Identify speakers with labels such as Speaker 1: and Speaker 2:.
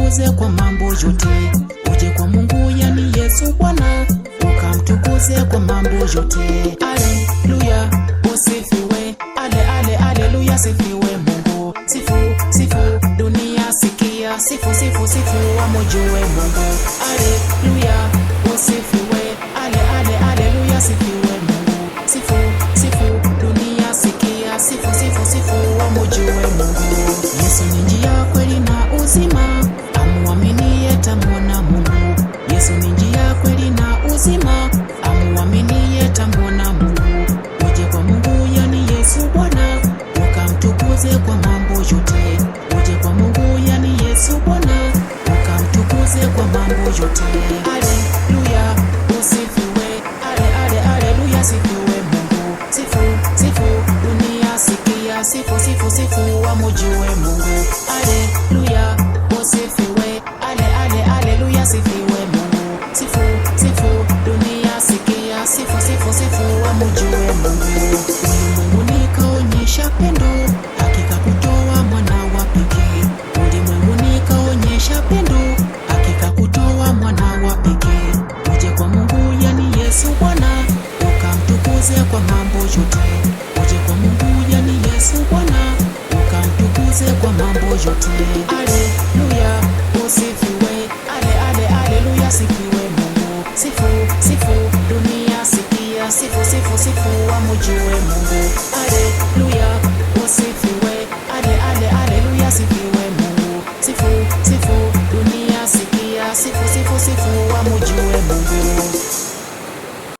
Speaker 1: ukamtukuze kwa mambo yote. Uje kwa Mungu yani Yesu Bwana, ukamtukuze kwa mambo yote. Haleluya, usifiwe. Haleluya, sifiwe Mungu. Sifu, sifu, dunia sikia. Sifu, sifu, sifu, wamujue Mungu. Haleluya, usifiwe. Haleluya, sifiwe Mungu. Sifu, sifu, dunia sikia. Sifu, sifu, sifu, wamujue Mungu. Yesu ni njia, kweli na uzima, amuaminiye tamwona Mungu. Yesu ni njia, kweli na uzima, amuaminiye tamwona Mungu. Uje kwa Mungu yani Yesu Bwana, ukamtukuze kwa mambo yote. Uje kwa Mungu yani Yesu Bwana, ukamtukuze kwa mambo yote. Haleluya, usifiwe. Haleluya, sifiwe Mungu. Sifu, sifu, dunia sikia. Sifu, sifu, sifu, wamujue Mungu. Haleluya, usifiwe. Haleluya, sifiwe Mungu. Sifu, sifu, dunia sikia. Sifu, sifu, sifu, wamujue Mungu. Ulimwenguni kaonyesha pendo, hakika kutoa mwana wa pekee. Ulimwenguni kaonyesha pendo, hakika kutoa mwana wa pekee. Uje kwa Mungu yani Yesu Bwana, ukamtukuze kwa mambo yote. Uje kwa Mungu yani Yesu Bwana, ukamtukuze kwa mambo yote. Haleluya, usifiwe. Haleluya, sifiwe Mungu. Sifu, sifu, dunia sikia. Sifu, sifu, sifu, wamujue Mungu.